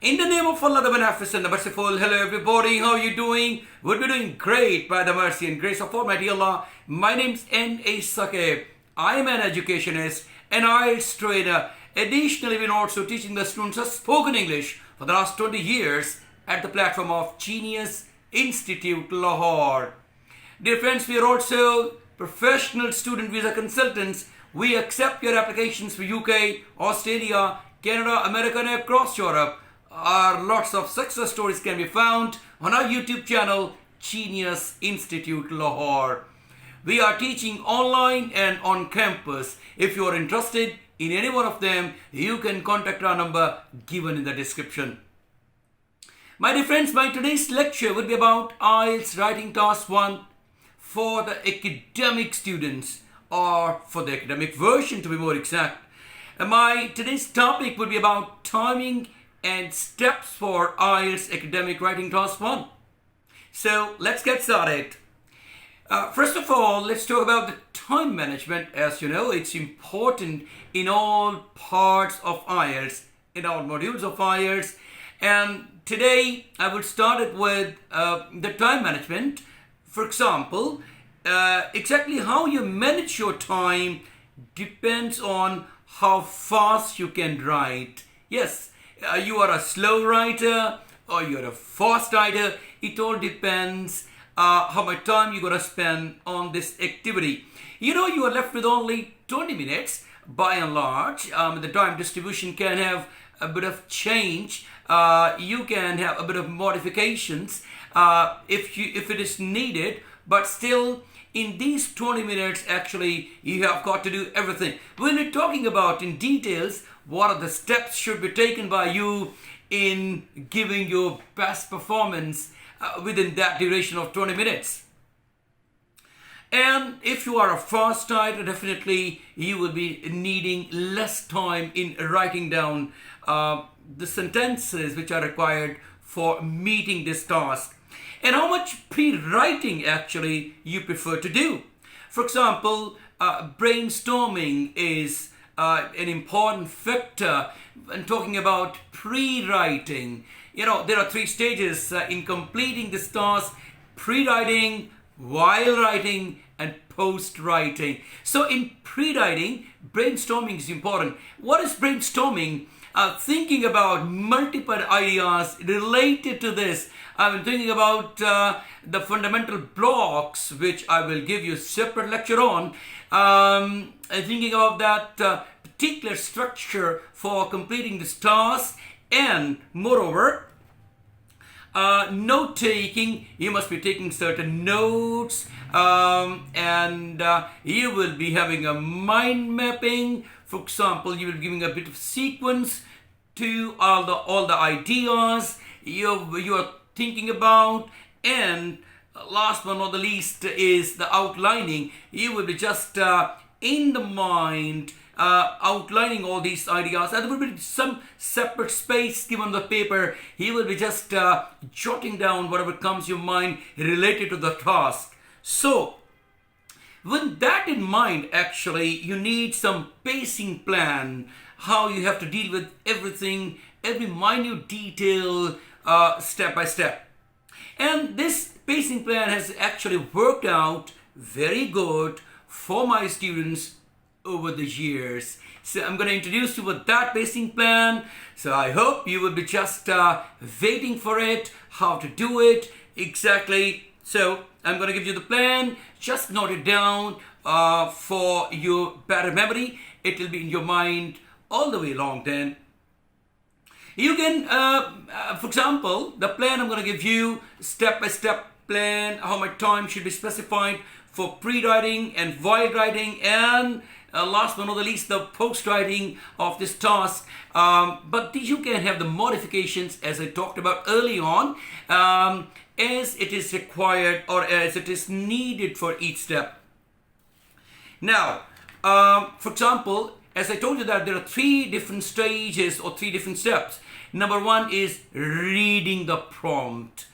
In the name of Allah, the Beneficent, the Merciful, hello everybody, how are you doing? We'll be doing great by the mercy and grace of Almighty Allah. My name's NA Saqib. I am an educationist, an IELTS trainer. Additionally, we're also teaching the students of spoken English for the last 20 years at the platform of Genius Institute, Lahore. Dear friends, we are also professional student visa consultants. We accept your applications for UK, Australia, Canada, America and across Europe. Lots of success stories can be found on our YouTube channel, Genius Institute Lahore. We are teaching online and on campus. If you are interested in any one of them, you can contact our number given in the description. My dear friends, my today's lecture will be about IELTS Writing Task 1 for the academic students, or for the academic version to be more exact. My today's topic will be about timing and steps for IELTS Academic Writing Task 1. So let's get started. First of all, let's talk about the time management. As you know, it's important in all parts of IELTS, in all modules of IELTS. And today I will start it with the time management. For example, exactly how you manage your time depends on how fast you can write. Yes, you are a slow writer or you're a fast writer. It all depends how much time you're going to spend on this activity. You know, you are left with only 20 minutes by and large. The time distribution can have a bit of change. You can have a bit of modifications if it is needed, but still in these 20 minutes actually you have got to do everything. We'll be talking about in details what are the steps should be taken by you in giving your best performance within that duration of 20 minutes. And if you are a fast writer, definitely you will be needing less time in writing down the sentences which are required for meeting this task. And how much pre-writing actually you prefer to do. For example, brainstorming is an important factor when talking about pre-writing. You know, there are 3 stages in completing this task: pre-writing, while writing, and post-writing. So in pre-writing, brainstorming is important. What is brainstorming? Thinking about multiple ideas related to this. I'm thinking about the fundamental blocks, which I will give you a separate lecture on. Thinking about that particular structure for completing this task, and moreover, note taking. You must be taking certain notes, and you will be having a mind mapping. For example, you will be giving a bit of sequence to all the ideas you are thinking about, and last but not the least is the outlining. You will be just in the mind outlining all these ideas, and there will be some separate space given the paper. You will be just jotting down whatever comes to your mind related to the task. So with that in mind, actually you need some pacing plan, how you have to deal with everything, every minute detail, step by step. And this pacing plan has actually worked out very good for my students over the years. So I'm going to introduce you with that pacing plan. So I hope you will be just waiting for it, how to do it exactly. So I'm going to give you the plan. Just note it down for your better memory. It will be in your mind all the way along then. You can, for example, the plan I'm going to give you, step-by-step plan, how much time should be specified for pre-writing and while writing, and last but not the least, the post-writing of this task. But you can have the modifications as I talked about early on, as it is required or as it is needed for each step. Now, for example, as I told you that there are 3 different stages or 3 different steps. Number 1 is reading the prompt.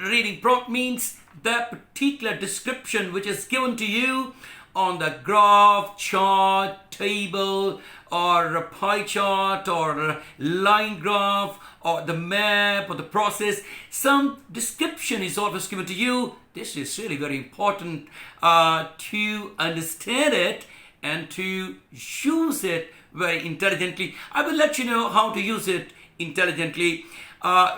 Reading prompt means that particular description which is given to you on the graph, chart, table, or a pie chart or a line graph or the map or the process, some description is always given to you. This is really very important to understand it and to use it very intelligently. I will let you know how to use it intelligently.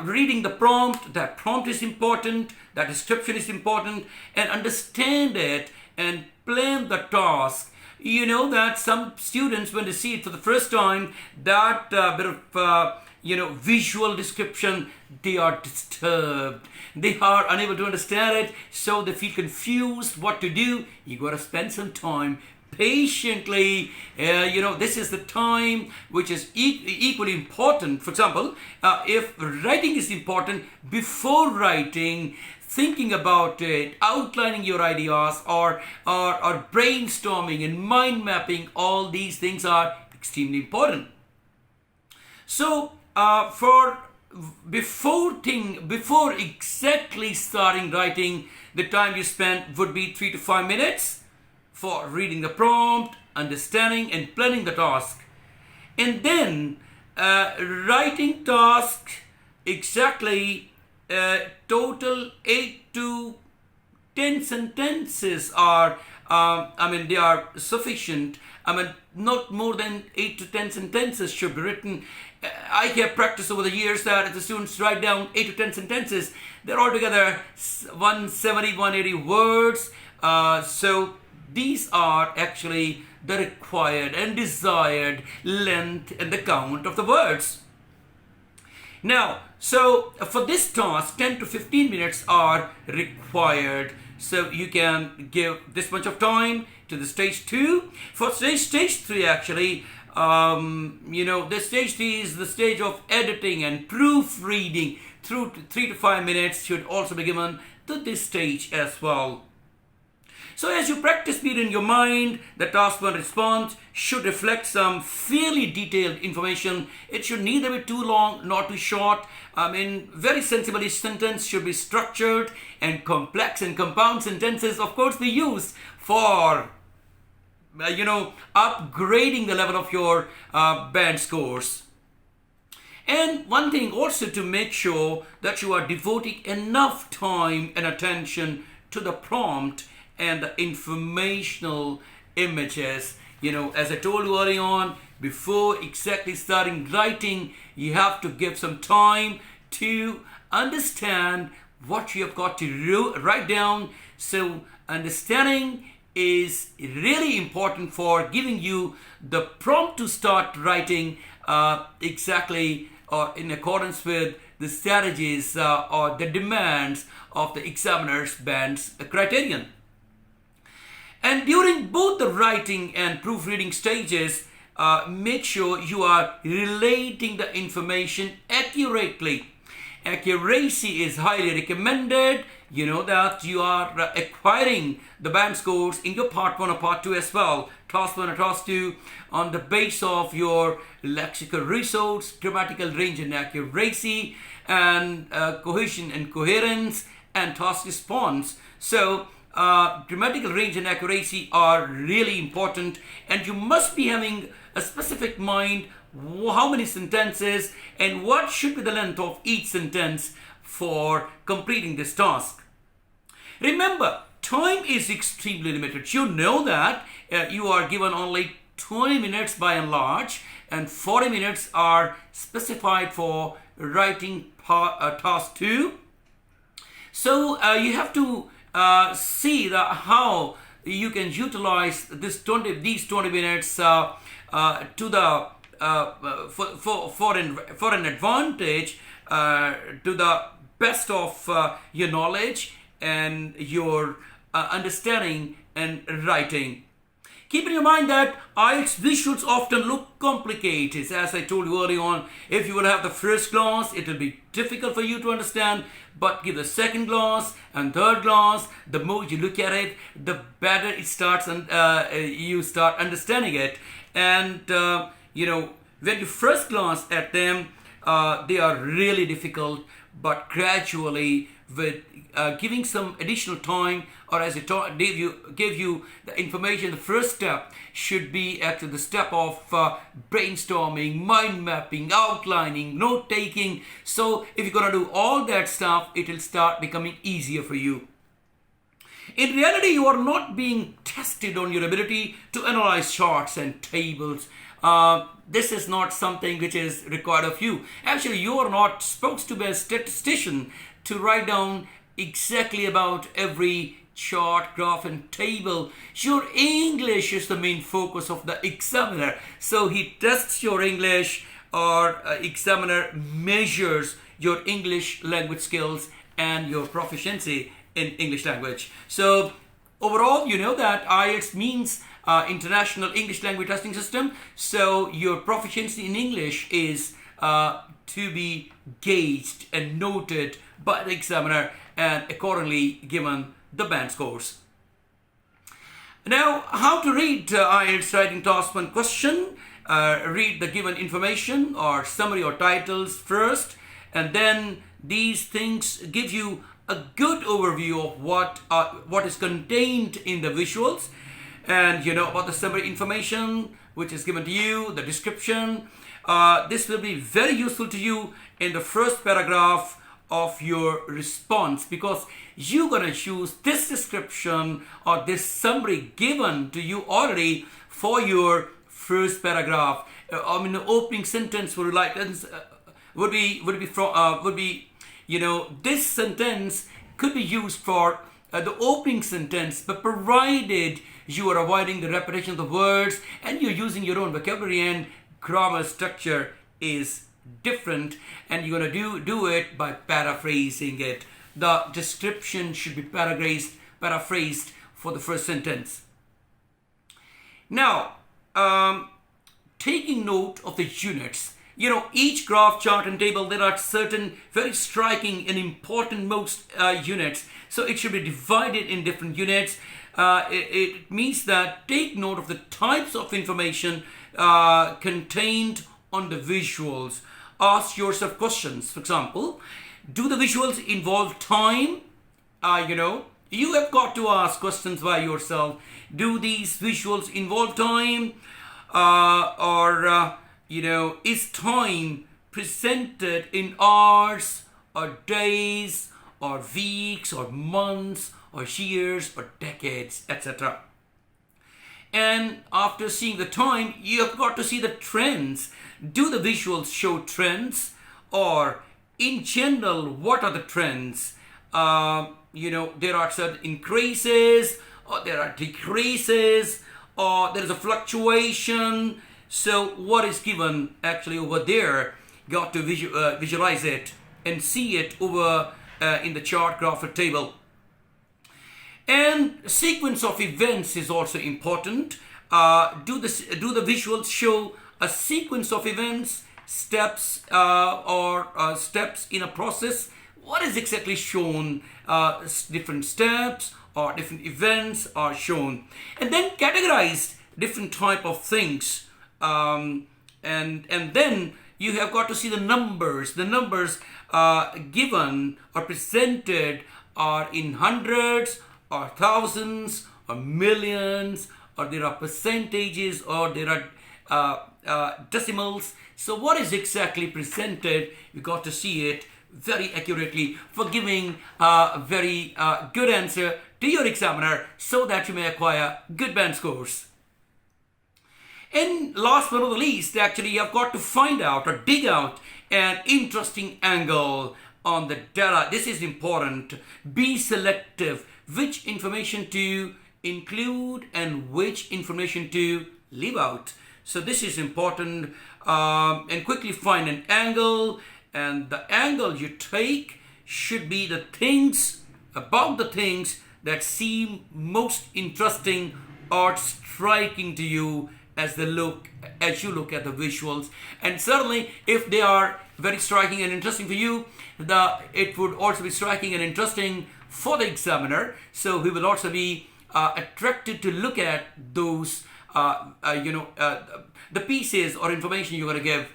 Reading the prompt, that prompt is important, that description is important, and understand it and plan the task. You know that some students, when they see it for the first time, that bit of visual description, they are disturbed. They are unable to understand it, so they feel confused what to do. You got to spend some time patiently. This is the time which is equally important. For example, if writing is important, before writing, thinking about it, outlining your ideas, or brainstorming and mind mapping, all these things are extremely important. So before exactly starting writing, the time you spend would be 3 to 5 minutes for reading the prompt, understanding and planning the task. And then writing task exactly total 8 to 10 sentences are they are sufficient. Not more than 8 to 10 sentences should be written. I have practiced over the years that if the students write down 8 to 10 sentences, they're altogether 170, 180 words. So these are actually the required and desired length and the count of the words. Now, so for this task, 10 to 15 minutes are required. So you can give this much of time to the stage 2. For stage 3 actually, the stage 3 is the stage of editing and proofreading. 3 to 5 minutes should also be given to this stage as well. So as you practice speed in your mind, the task 1 response should reflect some fairly detailed information. It should neither be too long nor too short. Very sensible. Each sentence should be structured, and complex and compound sentences, of course, be used for upgrading the level of your band scores. And one thing also, to make sure that you are devoting enough time and attention to the prompt and the informational images. As I told you early on, before exactly starting writing, you have to give some time to understand what you have got to write down. So understanding is really important for giving you the prompt to start writing exactly or in accordance with the strategies or the demands of the examiner's band's criterion. And during both the writing and proofreading stages, make sure you are relating the information accurately. Accuracy is highly recommended. You know that you are acquiring the band scores in your part 1 or part 2 as well. Task 1 or task 2 on the base of your lexical resource, grammatical range and accuracy, and cohesion and coherence, and task response. So grammatical range and accuracy are really important, and you must be having a specific mind how many sentences and what should be the length of each sentence for completing this task. Remember, time is extremely limited. You know that you are given only 20 minutes by and large, and 40 minutes are specified for writing task 2. So you have to see how you can utilize these 20 minutes to the for an advantage, to the best of your knowledge and your understanding and writing. Keep in your mind that IELTS visuals often look complicated. As I told you early on, if you will have the first glance, it will be difficult for you to understand. But give the second glance and third glance. The more you look at it, the better it starts, and you start understanding it. And when you first glance at them, they are really difficult. But gradually, with giving some additional time, or as I gave you the information. The first step should be actually the step of brainstorming, mind mapping, outlining, note taking. So if you're going to do all that stuff, it will start becoming easier for you. In reality, you are not being tested on your ability to analyze charts and tables. This is not something which is required of you. Actually, you are not supposed to be a statistician to write down exactly about every chart, graph and table. Your English is the main focus of the examiner. So he tests your English, or examiner measures your English language skills and your proficiency in English language. So overall, you know that IELTS means International English Language Testing System. So your proficiency in English is to be gauged and noted by the examiner and accordingly given the band scores. Now, how to read IELTS writing task 1 question. Read the given information or summary or titles first, and then these things give you a good overview of what is contained in the visuals, and you know about the summary information which is given to you, the description. This will be very useful to you in the first paragraph of your response, because you're going to choose this description or this summary given to you already for your first paragraph. I mean, the opening sentence would be you know, this sentence could be used for the opening sentence, but provided you are avoiding the repetition of the words and you're using your own vocabulary and grammar structure is different, and you're going to do it by paraphrasing it. The description should be paraphrased for the first sentence. Now, taking note of the units. You know, each graph, chart and table, there are certain very striking and important most units. So it should be divided in different units. It means that take note of the types of information contained on the visuals. Ask yourself questions. For example, do the visuals involve time? You know, you have got to ask questions by yourself. Do these visuals involve time? You know, is time presented in hours or days or weeks or months or years or decades, etc. And after seeing the time, you have got to see the trends. Do the visuals show trends? Or in general, what are the trends? You know, there are certain increases, or there are decreases, or there is a fluctuation. So what is given actually over there, you got to visualize it and see it over in the chart, graph or table. And sequence of events is also important. Do the visuals show a sequence of events, steps or steps in a process? What is exactly shown? Different steps or different events are shown, and then categorize different type of things. And then you have got to see the numbers. The numbers given or presented are in hundreds or thousands or millions, or there are percentages, or there are decimals. So what is exactly presented? You got to see it very accurately for giving a very good answer to your examiner, so that you may acquire good band scores. And last but not the least, actually, you have got to find out or dig out an interesting angle on the data. This is important. Be selective. Which information to include and which information to leave out. So this is important. And quickly find an angle. And the angle you take should be the things, about the things that seem most interesting or striking to you as you look at the visuals. And certainly if they are very striking and interesting for you, it would also be striking and interesting for the examiner. So he will also be attracted to look at those the pieces or information you're going to give.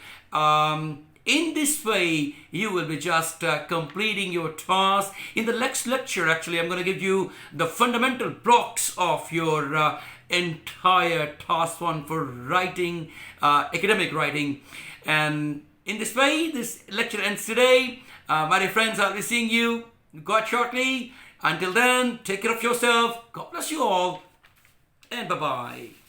In this way, you will be just completing your task. In the next lecture, actually, I'm going to give you the fundamental blocks of your entire task one for writing, academic writing. And in this way, this lecture ends today. My dear friends, I'll be seeing you quite shortly. Until then, take care of yourself. God bless you all. And bye-bye.